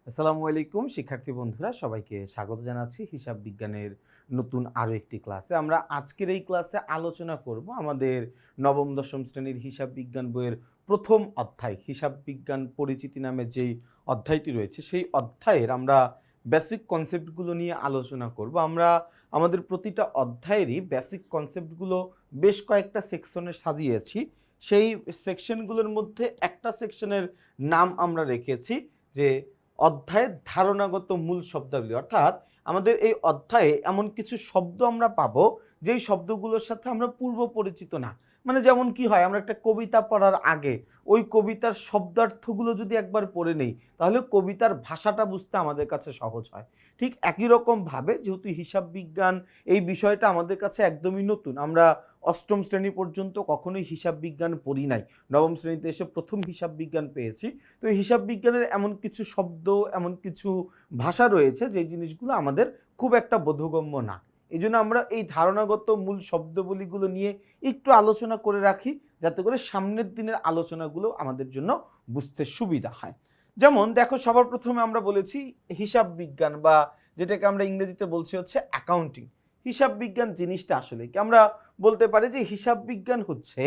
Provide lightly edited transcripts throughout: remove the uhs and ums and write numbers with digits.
আসসালামু আলাইকুম শিক্ষার্থী বন্ধুরা, সবাইকে স্বাগত জানাচ্ছি হিসাব বিজ্ঞানের নতুন আরও একটি ক্লাসে। আমরা আজকের এই ক্লাসে আলোচনা করব আমাদের নবম দশম শ্রেণীর হিসাব বিজ্ঞান বইয়ের প্রথম অধ্যায় হিসাব বিজ্ঞান পরিচিতি নামে যেই অধ্যায়টি রয়েছে সেই অধ্যায়ের আমরা বেসিক কনসেপ্টগুলো নিয়ে আলোচনা করব। আমরা আমাদের প্রতিটা অধ্যায়েরই বেসিক কনসেপ্টগুলো বেশ কয়েকটা সেকশনে সাজিয়েছি। সেই সেকশনগুলোর মধ্যে একটা সেকশনের নাম আমরা রেখেছি যে অধ্যায়ের ধারণাগত মূল শব্দাবলী, অর্থাৎ আমাদের এই অধ্যায়ে এমন কিছু শব্দ আমরা পাবো যেই শব্দগুলোর সাথে আমরা পূর্ব পরিচিত না। মানে যেমন কি হয়, আমরা একটা কবিতা পড়ার আগে ওই কবিতার শব্দার্থগুলো যদি একবার পড়ে নেই তাহলে কবিতার ভাষাটা বুঝতে আমাদের কাছে সহজ হয়। ঠিক একই রকমভাবে যেহেতু হিসাব বিজ্ঞান এই বিষয়টা আমাদের কাছে একদমই নতুন, আমরা অষ্টম শ্রেণী পর্যন্ত কখনোই হিসাব বিজ্ঞান পড়ি নাই, নবম শ্রেণীতে এসে প্রথম হিসাব বিজ্ঞান পেয়েছি। তো এই হিসাব বিজ্ঞানের এমন কিছু শব্দ, এমন কিছু ভাষা রয়েছে যে জিনিসগুলো আমাদের খুব একটা বোধগম্য না। এই জন্য আমরা এই ধারণাগত মূল শব্দবলীগুলো নিয়ে একটু আলোচনা করে রাখি, যাতে করে সামনের দিনের আলোচনাগুলো আমাদের জন্য বুঝতে সুবিধা হয়। যেমন দেখো, সবার প্রথমে আমরা বলেছি হিসাব বিজ্ঞান, বা যেটাকে আমরা ইংরেজিতে বলছি হচ্ছে অ্যাকাউন্টিং। হিসাব বিজ্ঞান জিনিসটা আসলে কি, আমরা বলতে পারি যে হিসাব বিজ্ঞান হচ্ছে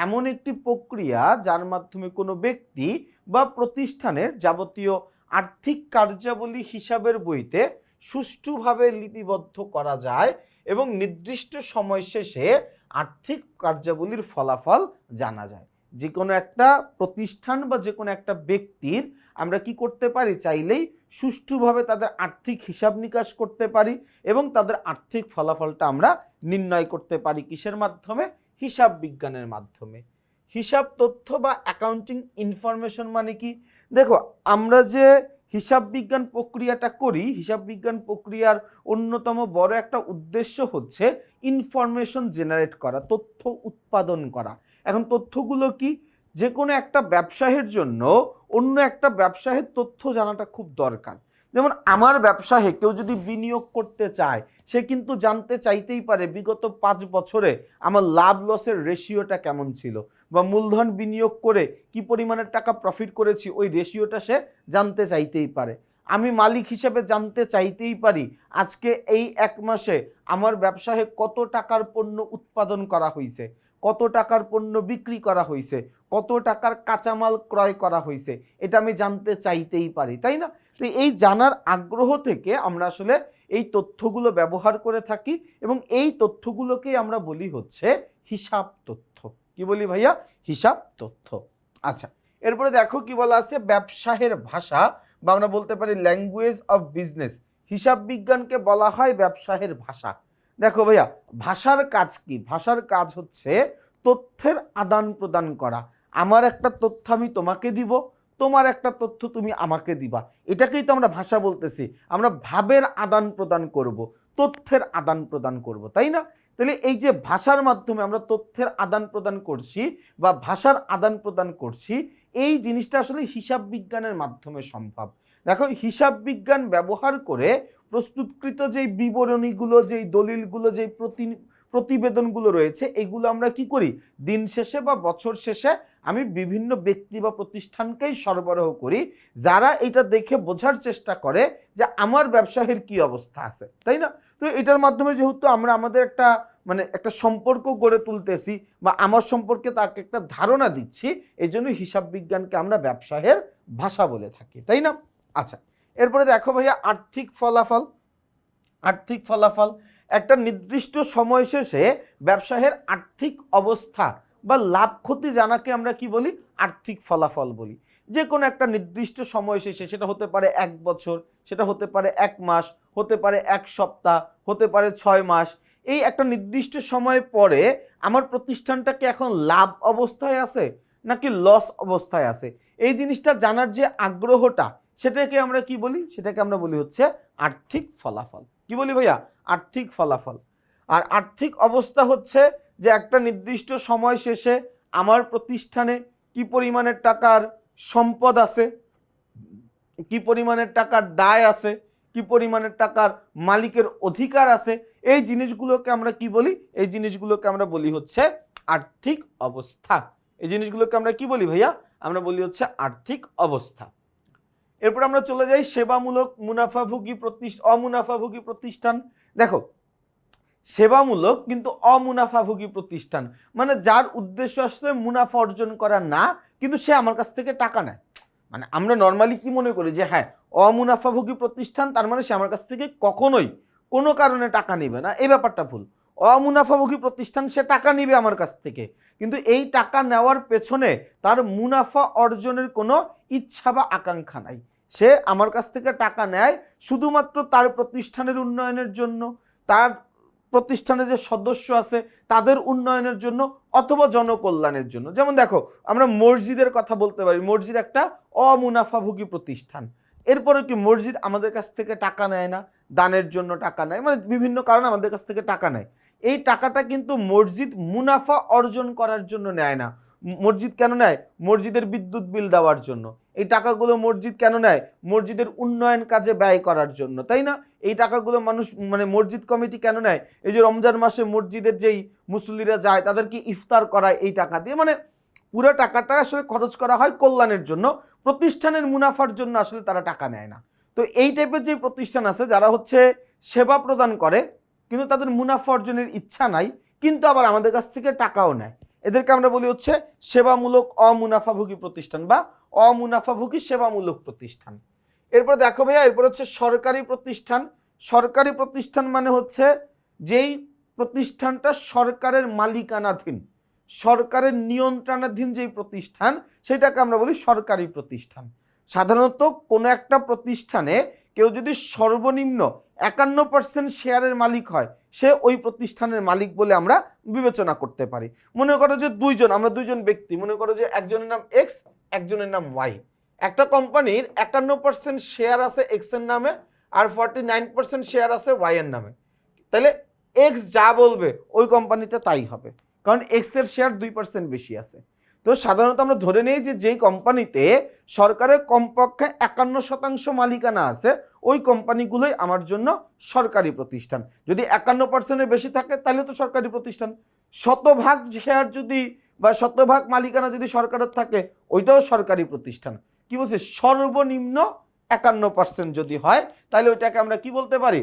এমন একটি প্রক্রিয়া যার মাধ্যমে কোনো ব্যক্তি বা প্রতিষ্ঠানের যাবতীয় আর্থিক কার্যাবলী হিসাবের বইতে সুষ্ঠুভাবে লিপিবদ্ধ করা যায় এবং নির্দিষ্ট সময় শেষে আর্থিক কার্যাবলীর ফলাফল জানা যায়। যে কোনো একটা প্রতিষ্ঠান বা যে কোনো একটা ব্যক্তির আমরা কি করতে পারি, চাইলেই সুষ্ঠুভাবে তাদের আর্থিক হিসাব নিকাশ করতে পারি এবং তাদের আর্থিক ফলাফলটা আমরা নির্ণয় করতে পারি। কিসের মাধ্যমে? হিসাব বিজ্ঞানের মাধ্যমে। হিসাব তথ্য বা অ্যাকাউন্টিং ইনফরমেশন মানে কি? দেখো, আমরা যে হিসাব বিজ্ঞান প্রক্রিয়াটা করি, হিসাব বিজ্ঞান প্রক্রিয়ার অন্যতম বড় একটা উদ্দেশ্য হচ্ছে ইনফরমেশন জেনারেট করা, তথ্য উৎপাদন করা। এখন তথ্যগুলো কি? যে কোনো একটা ব্যবসায়ের জন্য অন্য একটা ব্যবসায়ের তথ্য জানাটা খুব দরকার। যেমন আমার ব্যবসায়ে কেউ যদি বিনিয়োগ করতে চায়, সে কিন্তু জানতে চাইতেই পারে বিগত 5 বছরে আমার লাভ লসের রেশিওটা কেমন ছিল, বা মূলধন বিনিয়োগ করে কি পরিমাণের টাকা প্রফিট করেছি ওই রেশিওটা সে জানতে চাইতেই পারে। আমি মালিক হিসেবে জানতে চাইতেই পারি আজকে এই 1 মাসে আমার ব্যবসায়ে কত টাকার পণ্য উৎপাদন করা হয়েছে, কত টাকার পণ্য বিক্রি করা হয়েছে, কত টাকার কাঁচামাল ক্রয় করা হয়েছে, এটা আমি জানতে চাইতেই পারি, তাই না? তো এই জানার আগ্রহ থেকে আমরা আসলে এই তথ্যগুলো ব্যবহার করে থাকি এবং এই তথ্যগুলোকেই আমরা বলি হচ্ছে হিসাব তথ্য। কি বলি ভাইয়া? হিসাব তথ্য। আচ্ছা, এরপরে দেখো কি বলা আছে, ব্যবসায়ের ভাষা, বা আমরা বলতে পারি ল্যাঙ্গুয়েজ অফ বিজনেস। হিসাব বিজ্ঞানকে বলা হয় ব্যবসায়ের ভাষা। দেখো ভাইয়া, ভাষার কাজ কি? ভাষার কাজ হচ্ছে তথ্যের আদান প্রদান করা। আমার একটা তথ্য আমি তোমাকে দিব, তোমার একটা তথ্য তুমি আমাকে দিবা, এটাকেই তো আমরা ভাষা বলতেছি। আমরা ভাবের আদান প্রদান করব, তথ্যের আদান প্রদান করব, তাই না? তাহলে এই যে ভাষার মাধ্যমে আমরা তথ্যের আদান প্রদান করছি বা ভাষার আদান প্রদান করছি, এই জিনিসটা আসলে হিসাব বিজ্ঞানের মাধ্যমে সম্ভব। দেখো, হিসাব বিজ্ঞান ব্যবহার করে প্রস্তুতকৃত যেই বিবরণীগুলো, যেই দলিলগুলো, যেই প্রতিবেদনগুলো রয়েছে, এগুলো আমরা কি করি, দিন শেষে বা বছর শেষে আমি বিভিন্ন ব্যক্তি বা প্রতিষ্ঠানকেই সরবরাহ করি, যারা এটা দেখে বোঝার চেষ্টা করে যে আমার ব্যবসায়ের কি অবস্থা আছে, তাই না? তো এটার মাধ্যমে যেহেতু আমরা আমাদের একটা একটা সম্পর্ক গড়ে তুলতেছি বা আমার সম্পর্কে তাকে একটা ধারণা দিচ্ছি, এই জন্য হিসাব বিজ্ঞানকে আমরা ব্যবসায়ের ভাষা বলে থাকি, তাই না? আচ্ছা, এরপরে দেখো ভাইয়া, আর্থিক ফলাফল। আর্থিক ফলাফল একটা নির্দিষ্ট সময় শেষে ব্যবসায়ের আর্থিক অবস্থা বা লাভ ক্ষতি জানাকে আমরা কি বলি? আর্থিক ফলাফল বলি। যে কোনো একটা নির্দিষ্ট সময় শেষে, সেটা হতে পারে 1 বছর, সেটা হতে পারে 1 মাস, হতে পারে 1 সপ্তাহ, হতে পারে 6 মাস, এই একটা নির্দিষ্ট সময় পরে আমার প্রতিষ্ঠানটাকে এখন লাভ অবস্থায় আছে নাকি লস অবস্থায় আছে, এই জিনিসটা জানার যে আগ্রহটা, সেটাকে আমরা কি বলি? সেটাকে আমরা বলি হচ্ছে আর্থিক ফলাফল। কি বলি ভাইয়া? আর্থিক ফলাফল। আর আর্থিক অবস্থা হচ্ছে যে একটা নির্দিষ্ট সময় শেষে আমার প্রতিষ্ঠানে কি পরিমাণের টাকার সম্পদ আছে, কি পরিমাণের টাকার দায় আছে, কি পরিমাণের টাকার মালিকের অধিকার আছে, এই জিনিসগুলোকে আমরা কি বলি? এই জিনিসগুলোকে আমরা বলি হচ্ছে আর্থিক অবস্থা। এই জিনিসগুলোকে আমরা কি বলি ভাইয়া? আমরা বলি হচ্ছে আর্থিক অবস্থা। এরপর আমরা চলে যাই সেবামূলক মুনাফাভোগী অমুনাফাভোগী প্রতিষ্ঠান। দেখো, সেবামূলক কিন্তু অমুনাফাভোগী প্রতিষ্ঠান মানে যার উদ্দেশ্য আসলে মুনাফা অর্জন করা না, কিন্তু সে আমার কাছ থেকে টাকা নেয়। মানে আমরা নর্মালি কি মনে করি যে হ্যাঁ, অমুনাফাভোগী প্রতিষ্ঠান তার মানে সে আমার কাছ থেকে কখনোই কোনো কারণে টাকা নেবে না, এই ব্যাপারটা ভুল। অমুনাফাভোগী প্রতিষ্ঠান সে টাকা নিবে আমার কাছ থেকে, কিন্তু এই টাকা নেওয়ার পেছনে তার মুনাফা অর্জনের কোনো ইচ্ছা বা আকাঙ্ক্ষা নাই। সে আমার কাছ থেকে টাকা নেয় শুধুমাত্র তার প্রতিষ্ঠানের উন্নয়নের জন্য, তার প্রতিষ্ঠানে যে সদস্য আছে তাদের উন্নয়নের জন্য, অথবা জনকল্যাণের জন্য। যেমন দেখো, আমরা মসজিদের কথা বলতে পারি, মসজিদ একটা অমুনাফাভোগী প্রতিষ্ঠান। এরপরে কি মসজিদ আমাদের কাছ থেকে টাকা নেয় না, দানের জন্য টাকা নেয়, মানে বিভিন্ন কারণে আমাদের কাছ থেকে টাকা নেয়। এই টাকাটা কিন্তু মসজিদ মুনাফা অর্জন করার জন্য নেয় না। মসজিদ কেন নেয়? মসজিদের বিদ্যুৎ বিল দেওয়ার জন্য। এই টাকাগুলো মসজিদ কেন নেয়? মসজিদের উন্নয়ন কাজে ব্যয় করার জন্য, তাই না? এই টাকাগুলো মানুষ মানে মসজিদ কমিটি কেন নেয়? এই যে রমজান মাসে মসজিদের যেই মুসল্লিরা যায় তাদেরকে ইফতার করায় এই টাকা দিয়ে, মানে পুরো টাকাটা আসলে খরচ করা হয় কল্যাণের জন্য, প্রতিষ্ঠানের মুনাফার জন্য আসলে তারা টাকা নেয় না। তো এই টাইপের যে প্রতিষ্ঠান আছে যারা হচ্ছে সেবা প্রদান করে কিন্তু তাদের মুনাফা অর্জনের ইচ্ছা নাই, কিন্তু আবার আমাদের কাছ থেকে টাকাও নেয়, এদেরকে আমরা বলি হচ্ছে সেবামূলক অমুনাফাভোগী প্রতিষ্ঠান বা অমুনাফাভোগী সেবামূলক প্রতিষ্ঠান। এরপর দেখো ভাইয়া, এরপর হচ্ছে সরকারি প্রতিষ্ঠান। সরকারি প্রতিষ্ঠান মানে হচ্ছে যেই প্রতিষ্ঠানটা সরকারের মালিকানাধীন, সরকারের নিয়ন্ত্রণাধীন যেই প্রতিষ্ঠান, সেটাকে আমরা বলি সরকারি প্রতিষ্ঠান। সাধারণত কোনো একটা প্রতিষ্ঠানে কেউ যদি সর্বনিম্ন 51% শেয়ারের মালিক হয়, সে ওই প্রতিষ্ঠানের মালিক বলে আমরা বিবেচনা করতে পারি। মনে করো যে আমরা দুইজন ব্যক্তি, মনে করো যে একজনের নাম এক্স, একজনের নাম ওয়াই। একটা কোম্পানির 51% শেয়ার আছে এক্স এর নামে আর 49% শেয়ার আছে ওয়াই এর নামে। তাহলে এক্স যা বলবে ওই কোম্পানিতে তাই হবে, কারণ এক্স এর শেয়ার 2% বেশি আছে। তো সাধারণত আমরা ধরে নেই যে যেই কোম্পানিতে সরকারের কমপক্ষে 51% মালিকানা আছে, ওই কোম্পানিগুলোই আমার জন্য সরকারি প্রতিষ্ঠান। যদি 51%-এর বেশি থাকে তাহলে তো সরকারি প্রতিষ্ঠান। শতভাগ শেয়ার যদি বা শতভাগ মালিকানা যদি সরকারের থাকে, ওইটাও সরকারি প্রতিষ্ঠান। কি বলছে? সর্বনিম্ন 51% যদি হয় তাহলে ওইটাকে আমরা কি বলতে পারি?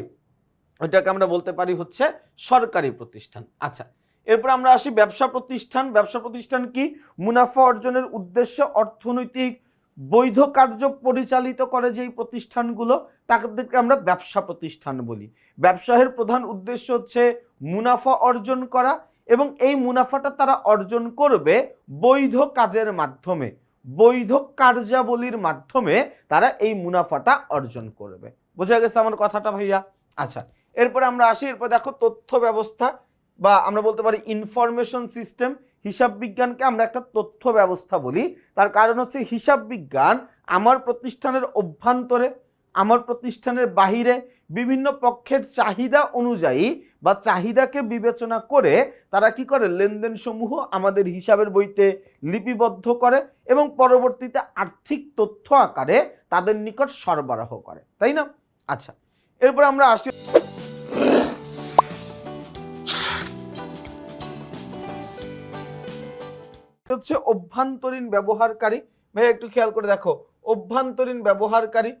ওইটাকে আমরা বলতে পারি হচ্ছে সরকারি প্রতিষ্ঠান। আচ্ছা, এরপর আমরা আসি ব্যবসা প্রতিষ্ঠান। ব্যবসা প্রতিষ্ঠান কি? মুনাফা অর্জনের উদ্দেশ্যে অর্থনৈতিক বৈধ কার্য পরিচালিত করে যেই প্রতিষ্ঠানগুলো, তাদেরকে আমরা ব্যবসা প্রতিষ্ঠান বলি। ব্যবসায়ের প্রধান উদ্দেশ্য হচ্ছে মুনাফা অর্জন করা, এবং এই মুনাফাটা তারা অর্জন করবে বৈধ কাজের মাধ্যমে, বৈধ কার্যাবলীর মাধ্যমে তারা এই মুনাফাটা অর্জন করবে। বোঝা গেছে আমার কথাটা ভাইয়া? আচ্ছা, এরপরে আমরা আসি, এরপর দেখো তথ্য ব্যবস্থা বা আমরা বলতে পারি ইনফরমেশন সিস্টেম। হিসাব বিজ্ঞানকে আমরা একটা তথ্য ব্যবস্থা বলি, তার কারণ হচ্ছে হিসাব বিজ্ঞান আমার প্রতিষ্ঠানের অভ্যন্তরে, আমার প্রতিষ্ঠানের বাহিরে বিভিন্ন পক্ষের চাহিদা অনুযায়ী বা চাহিদাকে বিবেচনা করে তারা কি করে? লেনদেন সমূহ আমাদের হিসাবের বইতে লিপিবদ্ধ করে এবং পরবর্তীতে আর্থিক তথ্য আকারে তাদের নিকট সরবরাহ করে, তাই না? আচ্ছা, এরপর আমরা আসি হচ্ছে অভ্যন্তরীণ ব্যবহারকারী। ভাই একটু খেয়াল করে দেখো, অভ্যন্তরীণ ব্যবহারকারী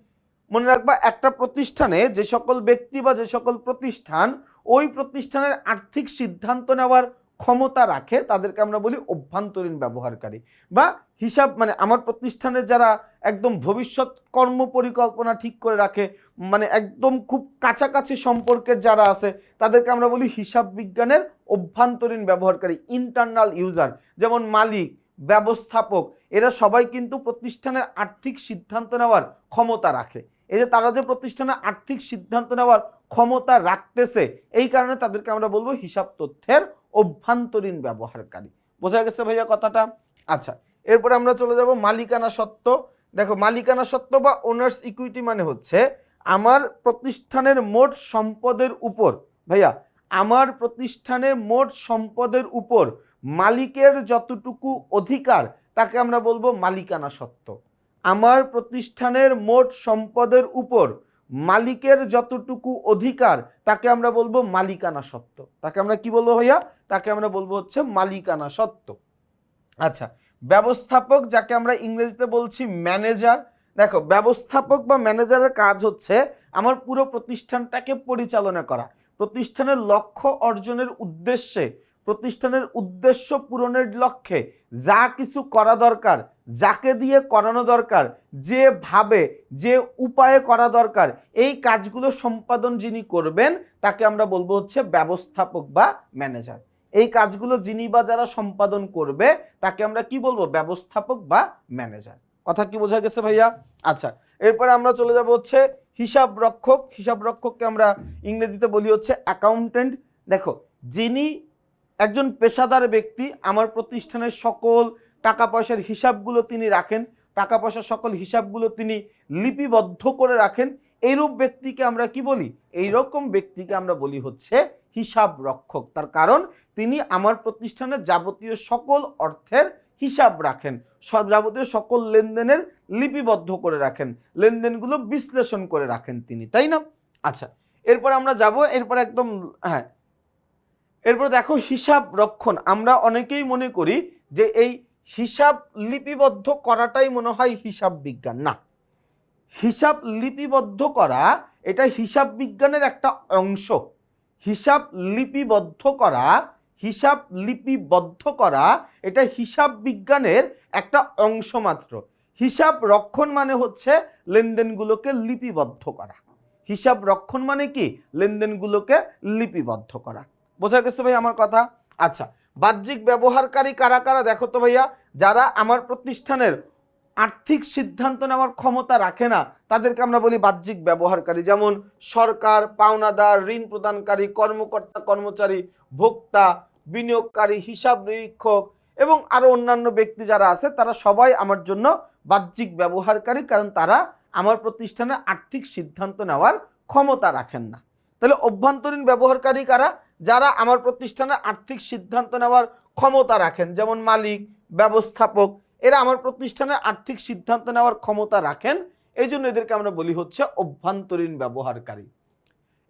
মনে রাখবা, একটা প্রতিষ্ঠানে যে সকল ব্যক্তি বা যে সকল প্রতিষ্ঠান ওই প্রতিষ্ঠানের আর্থিক সিদ্ধান্ত নেওয়ার ক্ষমতা রাখে তাদেরকে আমরা বলি অভ্যন্তরীণ ব্যবহারকারী। বা হিসাব মানে আমার প্রতিষ্ঠানের যারা একদম ভবিষ্যৎ কর্ম পরিকল্পনা ঠিক করে রাখে, মানে একদম খুব কাছাকাছি সম্পর্কের যারা আছে, তাদেরকে আমরা বলি হিসাব বিজ্ঞানের অভ্যন্তরীণ ব্যবহারকারী, ইন্টারনাল ইউজার। যেমন মালিক, ব্যবস্থাপক, এরা সবাই কিন্তু প্রতিষ্ঠানের আর্থিক সিদ্ধান্ত নেওয়ার ক্ষমতা রাখে। এই যে তারা যে প্রতিষ্ঠানের আর্থিক সিদ্ধান্ত নেওয়ার ক্ষমতা রাখতেছে, এই কারণে তাদেরকে আমরা বলবো হিসাব তথ্যের অভ্যন্তরীণ ব্যবহারকারী। বোঝা গেছে ভাইয়া কথাটা? আচ্ছা, এরপরে আমরা চলে যাব মালিকানা সত্ত্ব। দেখো, মালিকানা সত্ত্ব বা ওনার্স ইকুইটি মানে হচ্ছে আমার প্রতিষ্ঠানের মোট সম্পদের উপর, ভাইয়া আমার প্রতিষ্ঠানে মোট সম্পদের উপর মালিকের যতটুকু অধিকার তাকে আমরা বলবো মালিকানা সত্ত্ব। আমার প্রতিষ্ঠানের মোট সম্পদের উপর মালিকের যতটুকু অধিকার তাকে আমরা বলবো মালিকানা সত্ত্ব। তাকে আমরা কি বলবো ভাইয়া? তাকে আমরা বলবো হচ্ছে মালিকানা সত্ত্ব। আচ্ছা, ব্যবস্থাপক যাকে আমরা ইংরেজিতে বলছি ম্যানেজার, দেখো, ব্যবস্থাপক বা ম্যানেজারের কাজ হচ্ছে আমার পুরো প্রতিষ্ঠানটাকে পরিচালনা করা, প্রতিষ্ঠানের লক্ষ্য অর্জনের উদ্দেশ্যে, প্রতিষ্ঠানের উদ্দেশ্য পূরণের লক্ষ্যে যা কিছু করা দরকার, যাকে দিয়ে করানো দরকার, যেভাবে যে উপায়ে করা দরকার, এই কাজগুলো সম্পাদন যিনি করবেন তাকে আমরা বলবো হচ্ছে ব্যবস্থাপক বা ম্যানেজার। এই কাজগুলো যিনি বা যারা সম্পাদন করবে তাকে আমরা কি বলবো? ব্যবস্থাপক বা ম্যানেজার। কথা কি বোঝা গেছে ভাইয়া? আচ্ছা, এরপরে আমরা চলে যাব হচ্ছে হিসাব রক্ষক। হিসাব রক্ষককে আমরা ইংরেজিতে বলি হচ্ছে অ্যাকাউন্টেন্ট। দেখো, যিনি একজন পেশাদার ব্যক্তি, আমার প্রতিষ্ঠানের সকল টাকা পয়সার হিসাবগুলো তিনি রাখেন, টাকা পয়সার সকল হিসাবগুলো তিনি লিপিবদ্ধ করে রাখেন, এইরূপ ব্যক্তিকে আমরা কি বলি? এইরকম ব্যক্তিকে আমরা বলি হচ্ছে হিসাব রক্ষক। তার কারণ তিনি আমার প্রতিষ্ঠানের যাবতীয় সকল অর্থের হিসাব রাখেন, সব যাবতীয় সকল লেনদেনের লিপিবদ্ধ করে রাখেন, লেনদেনগুলো বিশ্লেষণ করে রাখেন তিনি, তাই না? আচ্ছা, এরপর আমরা যাব, এরপর একদম হ্যাঁ, এরপর দেখো হিসাব রক্ষণ। আমরা অনেকেই মনে করি যে এই হিসাব লিপিবদ্ধ করাটাই মনে হয় হিসাব বিজ্ঞান। না, হিসাব লিপিবদ্ধ করা এটা হিসাব বিজ্ঞানের একটা অংশ। হিসাব লিপিবদ্ধ করা, হিসাব লিপিবদ্ধ করা এটা হিসাব বিজ্ঞানের একটা অংশ মাত্র। হিসাব রক্ষণ মানে হচ্ছে লেনদেনগুলোকে লিপিবদ্ধ করা। হিসাব রক্ষণ মানে কি? লেনদেনগুলোকে লিপিবদ্ধ করা। বোঝা গেছে ভাই আমার কথা? আচ্ছা, বাহ্যিক ব্যবহারকারী কারা কারা দেখো তো ভাইয়া। যারা আমার প্রতিষ্ঠানের আর্থিক সিদ্ধান্ত নেওয়ার ক্ষমতা রাখে না তাদেরকে আমরা বলি বাহ্যিক ব্যবহারকারী। যেমন সরকার, পাওনাদার, ঋণ প্রদানকারী, কর্মকর্তা কর্মচারী, ভোক্তা, বিনিয়োগকারী, হিসাব নিরীক্ষক এবং আরো অন্যান্য ব্যক্তি যারা আছে তারা সবাই আমার জন্য বাহ্যিক ব্যবহারকারী, কারণ তারা আমার প্রতিষ্ঠানে আর্থিক সিদ্ধান্ত নেওয়ার ক্ষমতা রাখেন না। তাহলে অভ্যন্তরীণ ব্যবহারকারী কারা? যারা আমার প্রতিষ্ঠানের আর্থিক সিদ্ধান্ত নেওয়ার ক্ষমতা রাখেন, যেমন মালিক, ব্যবস্থাপক, এরা আমার প্রতিষ্ঠানের আর্থিক সিদ্ধান্ত নেওয়ার ক্ষমতা রাখেন, এই জন্য এদেরকে আমরা বলি হচ্ছে অভ্যন্তরীণ ব্যবহারকারী।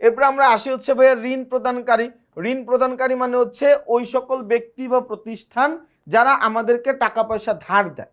এরপর আমরা আসি হচ্ছে ভাইয়া ঋণ প্রদানকারী। ঋণ প্রদানকারী মানে হচ্ছে ওই সকল ব্যক্তি বা প্রতিষ্ঠান যারা আমাদেরকে টাকা পয়সা ধার দেয়।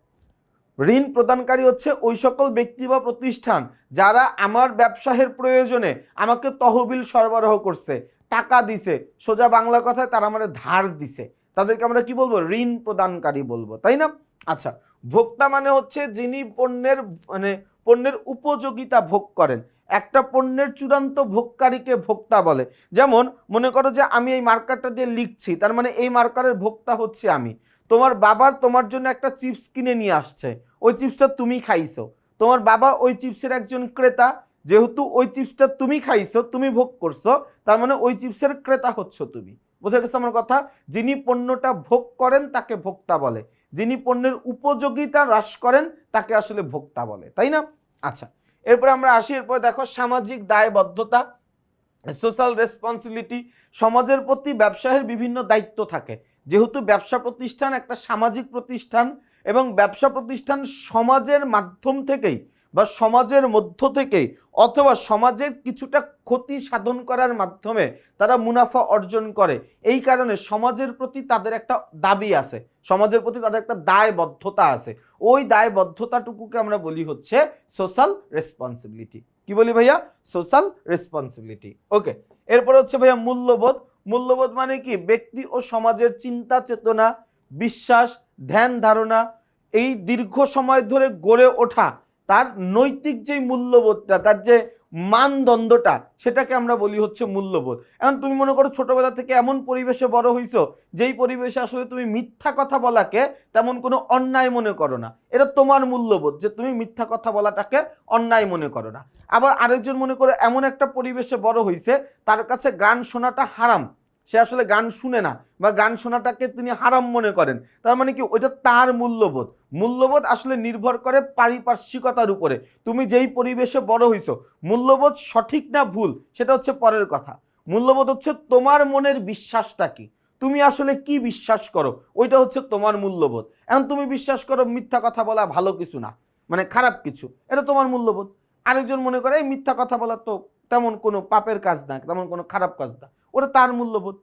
ঋণ প্রদানকারী হচ্ছে ওই সকল ব্যক্তি বা প্রতিষ্ঠান যারা আমার ব্যবসায়ের প্রয়োজনে আমাকে তহবিল সরবরাহ করছে, টাকা দিছে, সোজা বাংলা কথায় তারা আমাদের ধার দিছে, তাদেরকে আমরা কি বলবো? ঋণ প্রদানকারী বলবো, তাই না? আচ্ছা, ভোক্তা মানে হচ্ছে যিনি পণ্যের উপযোগিতা ভোগ করেন। একটা পণ্যের চূড়ান্ত ভোগকারীকে ভোক্তা বলে। যেমন মনে করো যে আমি এই মার্কারটা দিয়ে লিখছি, তার মানে এই মার্কারের ভোক্তা হচ্ছে আমি। তোমার বাবার তোমার জন্য একটা চিপস কিনে নিয়ে আসছে, ওই চিপসটা তুমি খাইছো, তোমার বাবা ওই চিপসের একজন ক্রেতা, যেহেতু ওই চিপসটা তুমি খাইছো, তুমি ভোগ করছো, তার মানে ওই চিপসের ক্রেতা হচ্ছ তুমি। বোঝা গেছে আমার কথা? যিনি পণ্যটা ভোগ করেন তাকে ভোক্তা বলে, যিনি পণ্যের উপযোগিতা হ্রাস করেন তাকে আসলে ভোক্তা বলে, তাই না? আচ্ছা, এরপরে আমরা আসি, এরপর দেখো সামাজিক দায়বদ্ধতা, সোশ্যাল রেসপন্সিবিলিটি। সমাজের প্রতি ব্যবসায়ের বিভিন্ন দায়িত্ব থাকে। যেহেতু ব্যবসা প্রতিষ্ঠান একটা সামাজিক প্রতিষ্ঠান এবং ব্যবসা প্রতিষ্ঠান সমাজের মাধ্যম থেকেই বা সমাজের মধ্য থেকেই অথবা সমাজের কিছুটা ক্ষতি সাধন করার মাধ্যমে তারা মুনাফা অর্জন করে, এই কারণে সমাজের প্রতি তাদের একটা দাবি আছে, সমাজের প্রতি তাদের একটা দায়বদ্ধতা আছে। ওই দায়বদ্ধতাটুকুকে আমরা বলি হচ্ছে সোশ্যাল রেসপন্সিবিলিটি। কি বলি ভাইয়া? Social responsibility. ওকে, এরপর হচ্ছে ভাইয়া মূল্যবোধ। মূল্যবোধ মানে কি? ব্যক্তি ও সমাজের চিন্তা চেতনা, বিশ্বাস, ধ্যান ধারণা, এই দীর্ঘ সময় ধরে গড়ে ওঠা তার নৈতিক যে মূল্যবোধটা, তার যে মানদণ্ডটা, সেটাকে আমরা বলি হচ্ছে মূল্যবোধ। এখন তুমি মনে করো ছোটবেলা থেকে এমন পরিবেশে বড় হইছো যেই পরিবেশে আসলে তুমি মিথ্যা কথা বলাকে তেমন কোনো অন্যায় মনে করো না, এটা তোমার মূল্যবোধ যে তুমি মিথ্যা কথা বলাটাকে অন্যায় মনে করো না। আবার আরেকজন মনে করো এমন একটা পরিবেশে বড় হইছে তার কাছে গান শোনাটা হারাম, সে আসলে গান শুনে না বা গান শোনাটাকে তিনি হারাম মনে করেন, তার মানে কি? ওইটা তার মূল্যবোধ। মূল্যবোধ আসলে নির্ভর করে পারিপার্শ্বিকতার উপরে। তুমি যেই পরিবেশে বড় হইছো, মূল্যবোধ সঠিক না ভুল সেটা হচ্ছে পরের কথা। মূল্যবোধ হচ্ছে তোমার মনের বিশ্বাসটা কি, তুমি আসলে কি বিশ্বাস করো, ওইটা হচ্ছে তোমার মূল্যবোধ। এখন তুমি বিশ্বাস করো মিথ্যা কথা বলা ভালো কিছু না, মানে খারাপ কিছু, এটা তোমার মূল্যবোধ। আরেকজন মনে করে এই মিথ্যা কথা বলা তো তেমন কোনো পাপের কাজ না, তেমন কোনো খারাপ কাজ না, ওটা তার মূল্যবোধ।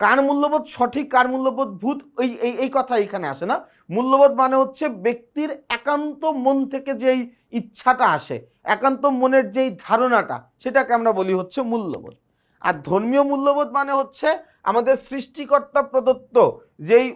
কার মূল্যবোধ সঠিক কার মূল্যবোধ ভূত এই এই কথা এখানে আসে না। মূল্যবোধ মানে হচ্ছে ব্যক্তির একান্ত মন থেকে যেই ইচ্ছাটা আসে, একান্ত মনের যেই ধারণাটা, সেটাকে আমরা বলি হচ্ছে মূল্যবোধ। আর ধর্মীয় মূল্যবোধ মানে হচ্ছে আমাদের সৃষ্টিকর্তা প্রদত্ত যেই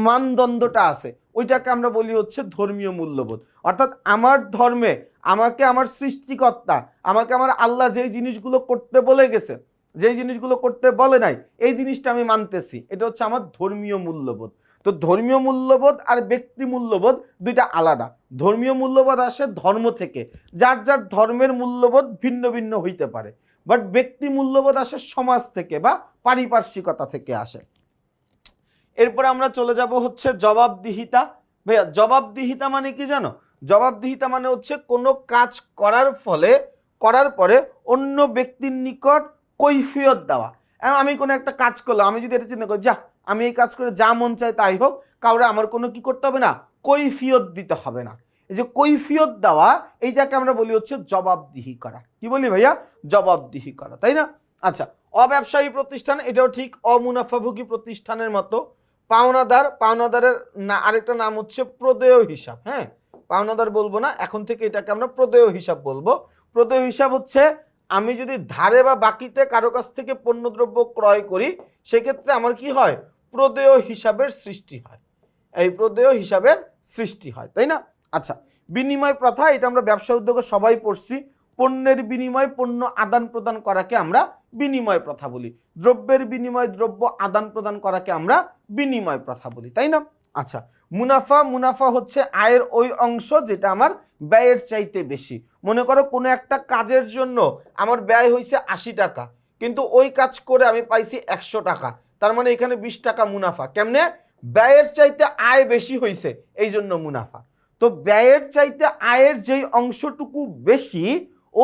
মানদণ্ডটা আছে, ওইটাকে আমরা বলি হচ্ছে ধর্মীয় মূল্যবোধ। অর্থাৎ আমার ধর্মে আমাকে আমার সৃষ্টিকর্তা, আমাকে আমার আল্লাহ যেই জিনিসগুলো করতে বলে গেছে, যেই জিনিসগুলো করতে বলে নাই, এই জিনিসটা আমি মানতেছি, এটা হচ্ছে আমার ধর্মীয় মূল্যবোধ। তো ধর্মীয় মূল্যবোধ আর ব্যক্তি মূল্যবোধ দুইটা আলাদা। ধর্মীয় মূল্যবোধ আসে ধর্ম থেকে, যার যার ধর্মের মূল্যবোধ ভিন্ন ভিন্ন হইতে পারে। বাট ব্যক্তি মূল্যবোধ আসে সমাজ থেকে বা পারিপার্শ্বিকতা থেকে আসে। এরপরে আমরা চলে যাব হচ্ছে জবাবদিহিতা। ভাইয়া জবাবদিহিতা মানে কি জানো? জবাবদিহিতা মানে হচ্ছে কোনো কাজ করার পরে অন্য ব্যক্তির নিকট কৈফিয়ত দেওয়া। আমি কোনো একটা কাজ করলাম, আমি যদি এটা চিন্তা করি যা আমি এই কাজ করে যা মন চায় তাই হোক, কাউরে আমার কোনো কি করতে হবে না, কৈফিয়ত দিতে হবে না। এই যে কৈফিয়ত দেওয়া, এইটাকে আমরা বলি হচ্ছে জবাবদিহি করা। কি বলি ভাইয়া? জবাবদিহি করা, তাই না? আচ্ছা, অব্যবসায়ী প্রতিষ্ঠান, এটাও ঠিক অমুনাফাভোগী প্রতিষ্ঠানের মতো। পাওনাদারের আরেকটা নাম হচ্ছে প্রদেয় হিসাব। হ্যাঁ, পাওনাদার বলবো না, এখন থেকে এটাকে আমরা প্রদেয় হিসাব বলবো। প্রদেয় হিসাব হচ্ছে আমি যদি ধারে বা বাকিতে কারো কাছ থেকে পণ্যদ্রব্য ক্রয় করি, সেক্ষেত্রে আমার কি হয়? প্রদেয় হিসাবের সৃষ্টি হয়। এই প্রদেয় হিসাবের সৃষ্টি হয়, তাই না? আচ্ছা, বিনিময় প্রথা, এটা আমরা ব্যবসা উদ্যোগে সবাই পড়ছি। পণ্যের বিনিময় পণ্য আদান প্রদান করাকে আমরা বিনিময় প্রথা বলি। দ্রব্যের বিনিময় দ্রব্য আদান প্রদান করাকে আমরা বিনিময় প্রথা বলি, তাই না? আচ্ছা, মুনাফা হচ্ছে আয়ের ওই অংশ যেটা আমার ব্যয়ের চাইতে বেশি। মনে করো কোনো একটা কাজের জন্য আমার ব্যয় হয়েছে 80 টাকা, কিন্তু ওই কাজ করে আমি পাইছি 100 টাকা, তার মানে এখানে 20 টাকা মুনাফা। কেমনে? ব্যয়ের চাইতে আয় বেশি হয়েছে, এই জন্য মুনাফা। তো ব্যয়ের চাইতে আয়ের যেই অংশটুকু বেশি,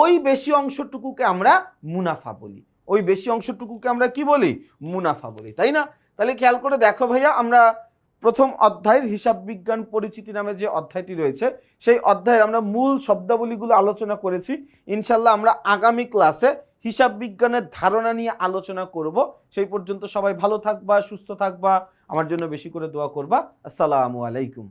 ওই বেশি অংশটুকুকে আমরা মুনাফা বলি। ওই বেশি অংশটুকুকে আমরা কি বলি? মুনাফা বলি, তাই না? তাহলে খেয়াল করে দেখো ভাইয়া, আমরা প্রথম অধ্যায়ের হিসাব বিজ্ঞান পরিচিতি নামে যে অধ্যায়টি রয়েছে, সেই অধ্যায়ের আমরা মূল শব্দাবলীগুলো আলোচনা করেছি। ইনশাল্লাহ আমরা আগামী ক্লাসে হিসাব বিজ্ঞানের ধারণা নিয়ে আলোচনা করব। সেই পর্যন্ত সবাই ভালো থাকবা, সুস্থ থাকবা, আমার জন্য বেশি করে দোয়া করবা। আসসালামু আলাইকুম।